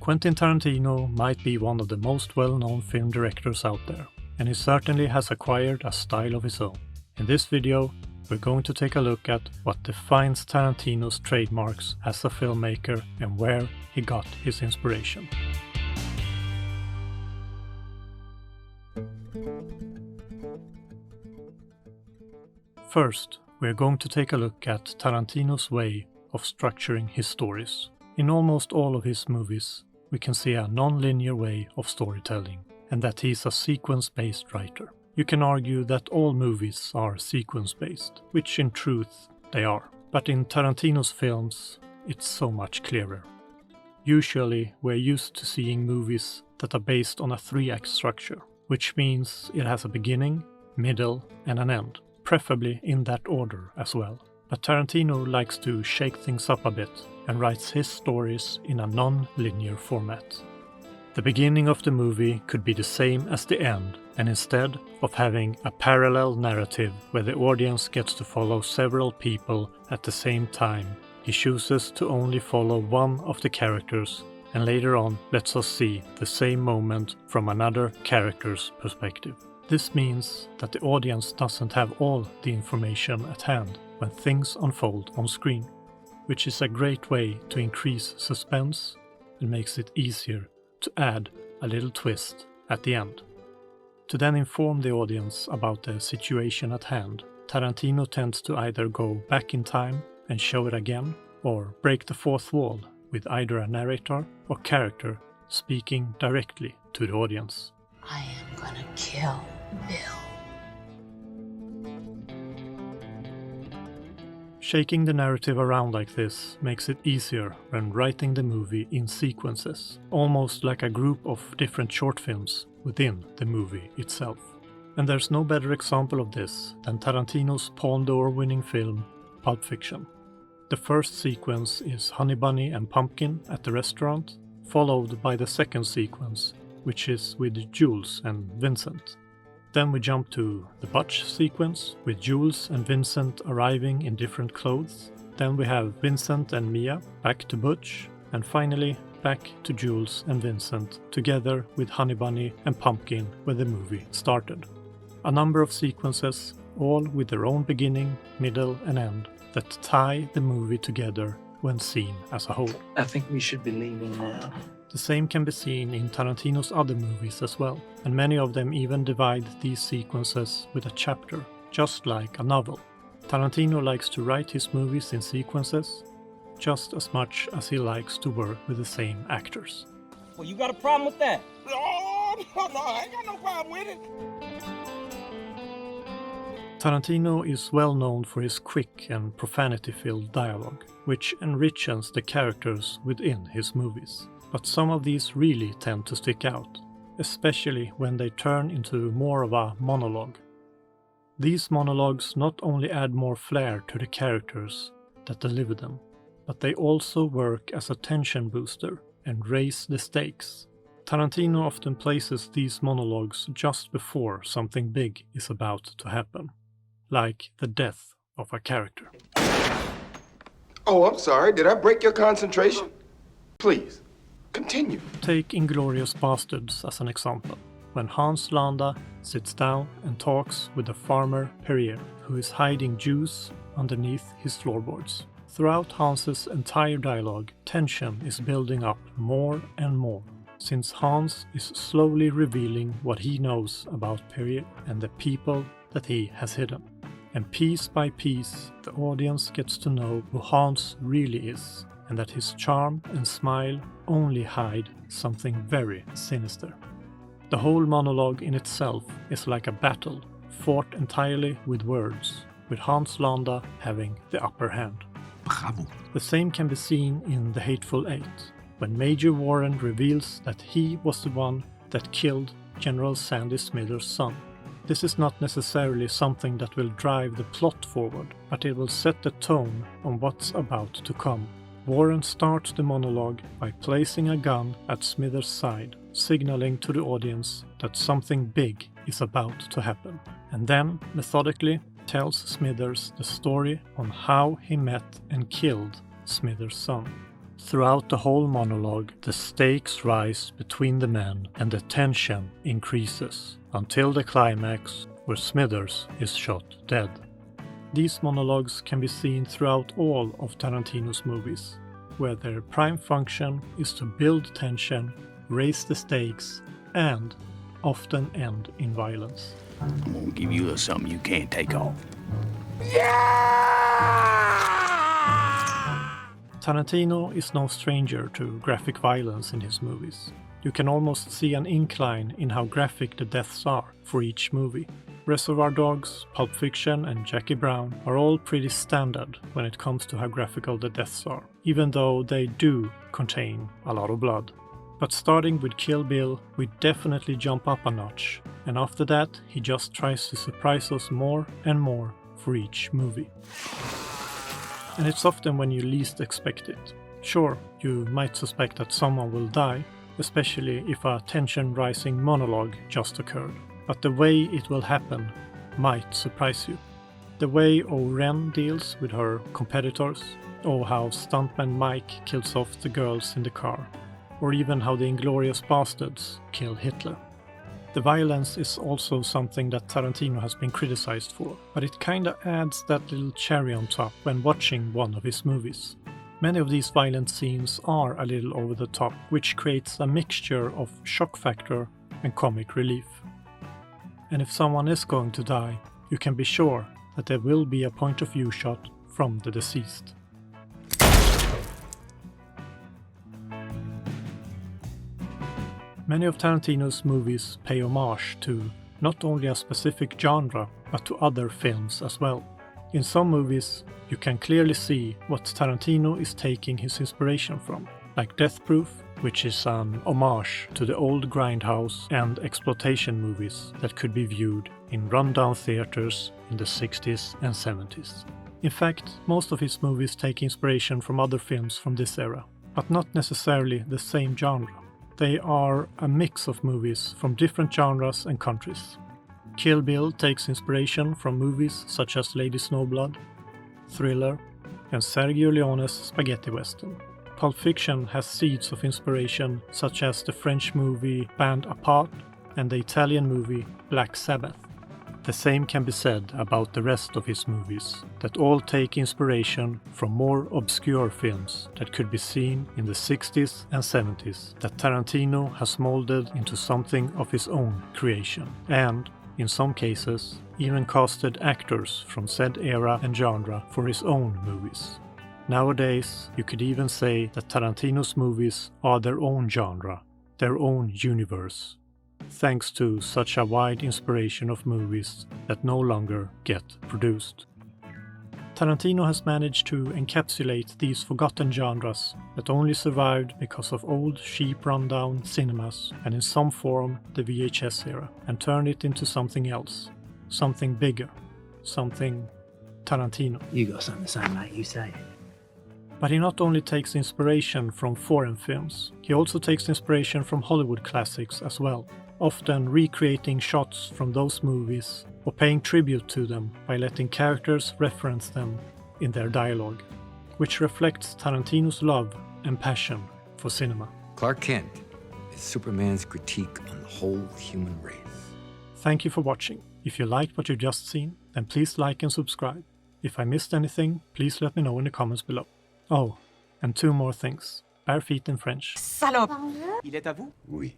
Quentin Tarantino might be one of the most well-known film directors out there, and he certainly has acquired a style of his own. In this video, we're going to take a look at what defines Tarantino's trademarks as a filmmaker and where he got his inspiration. First, we're going to take a look at Tarantino's way of structuring his stories. In almost all of his movies, we can see a non-linear way of storytelling, and that he's a sequence-based writer. You can argue that all movies are sequence-based, which in truth they are. But in Tarantino's films, it's so much clearer. Usually, we're used to seeing movies that are based on a 3-act structure, which means it has a beginning, middle, and an end, preferably in that order as well. But Tarantino likes to shake things up a bit and writes his stories in a non-linear format. The beginning of the movie could be the same as the end, and instead of having a parallel narrative where the audience gets to follow several people at the same time, he chooses to only follow one of the characters and later on lets us see the same moment from another character's perspective. This means that the audience doesn't have all the information at hand when things unfold on screen, which is a great way to increase suspense and makes it easier to add a little twist at the end. To then inform the audience about the situation at hand, Tarantino tends to either go back in time and show it again, or break the fourth wall with either a narrator or character speaking directly to the audience. I am gonna kill Bill. Shaking the narrative around like this makes it easier when writing the movie in sequences, almost like a group of different short films within the movie itself. And there's no better example of this than Tarantino's Palme d'Or-winning film Pulp Fiction. The first sequence is Honey Bunny and Pumpkin at the restaurant, followed by the second sequence, which is with Jules and Vincent. Then we jump to the Butch sequence, with Jules and Vincent arriving in different clothes. Then we have Vincent and Mia back to Butch, and finally back to Jules and Vincent, together with Honey Bunny and Pumpkin where the movie started. A number of sequences, all with their own beginning, middle and end, that tie the movie together when seen as a whole. I think we should be leaving now. The same can be seen in Tarantino's other movies as well, and many of them even divide these sequences with a chapter, just like a novel. Tarantino likes to write his movies in sequences, just as much as he likes to work with the same actors. Well, you got a problem with that? No, I ain't got no problem with it. Tarantino is well known for his quick and profanity-filled dialogue, which enriches the characters within his movies. But some of these really tend to stick out, especially when they turn into more of a monologue. These monologues not only add more flair to the characters that deliver them, but they also work as a tension booster and raise the stakes. Tarantino often places these monologues just before something big is about to happen, like the death of a character. Oh, I'm sorry. Did I break your concentration? Please, continue. Take Inglourious Basterds as an example, when Hans Landa sits down and talks with the farmer Perrier, who is hiding juice underneath his floorboards. Throughout Hans's entire dialogue, tension is building up more and more, since Hans is slowly revealing what he knows about Perrier and the people that he has hidden. And piece by piece, the audience gets to know who Hans really is, and that his charm and smile only hide something very sinister. The whole monologue in itself is like a battle, fought entirely with words, with Hans Landa having the upper hand. Bravo. The same can be seen in The Hateful Eight, when Major Warren reveals that he was the one that killed General Sandy Smithers' son. This is not necessarily something that will drive the plot forward, but it will set the tone on what's about to come. Warren starts the monologue by placing a gun at Smithers' side, signaling to the audience that something big is about to happen, and then, methodically, tells Smithers the story on how he met and killed Smithers' son. Throughout the whole monologue, the stakes rise between the men and the tension increases until the climax where Smithers is shot dead. These monologues can be seen throughout all of Tarantino's movies, where their prime function is to build tension, raise the stakes, and often end in violence. I'm gonna give you a little something you can't take off. Tarantino is no stranger to graphic violence in his movies. You can almost see an incline in how graphic the deaths are for each movie. Reservoir Dogs, Pulp Fiction and Jackie Brown are all pretty standard when it comes to how graphical the deaths are, even though they do contain a lot of blood. But starting with Kill Bill, we definitely jump up a notch, and after that he just tries to surprise us more and more for each movie. And it's often when you least expect it. Sure, you might suspect that someone will die, especially if a tension-rising monologue just occurred. But the way it will happen might surprise you. The way Oren deals with her competitors, or how stuntman Mike kills off the girls in the car, or even how the Inglourious Basterds kill Hitler. The violence is also something that Tarantino has been criticized for, but it kinda adds that little cherry on top when watching one of his movies. Many of these violent scenes are a little over the top, which creates a mixture of shock factor and comic relief. And if someone is going to die, you can be sure that there will be a point of view shot from the deceased. Many of Tarantino's movies pay homage to not only a specific genre, but to other films as well. In some movies, you can clearly see what Tarantino is taking his inspiration from, like Death Proof, which is an homage to the old grindhouse and exploitation movies that could be viewed in rundown theaters in the 60s and 70s. In fact, most of his movies take inspiration from other films from this era, but not necessarily the same genre. They are a mix of movies from different genres and countries. Kill Bill takes inspiration from movies such as Lady Snowblood, Thriller, and Sergio Leone's spaghetti western. Pulp Fiction has seeds of inspiration such as the French movie Band Apart and the Italian movie Black Sabbath. The same can be said about the rest of his movies, that all take inspiration from more obscure films that could be seen in the 60s and 70s that Tarantino has molded into something of his own creation, and, in some cases, even casted actors from said era and genre for his own movies. Nowadays, you could even say that Tarantino's movies are their own genre, their own universe, thanks to such a wide inspiration of movies that no longer get produced. Tarantino has managed to encapsulate these forgotten genres that only survived because of old, cheap rundown cinemas and in some form the VHS era, and turned it into something else, something bigger, something Tarantino. You got something to say, mate, you say it. But he not only takes inspiration from foreign films, he also takes inspiration from Hollywood classics as well, often recreating shots from those movies or paying tribute to them by letting characters reference them in their dialogue, which reflects Tarantino's love and passion for cinema. Clark Kent is Superman's critique on the whole human race. Thank you for watching. If you liked what you've just seen, then please like and subscribe. If I missed anything, please let me know in the comments below. Oh, and two more things. Bare feet in French. Salope! Il est à vous? Oui.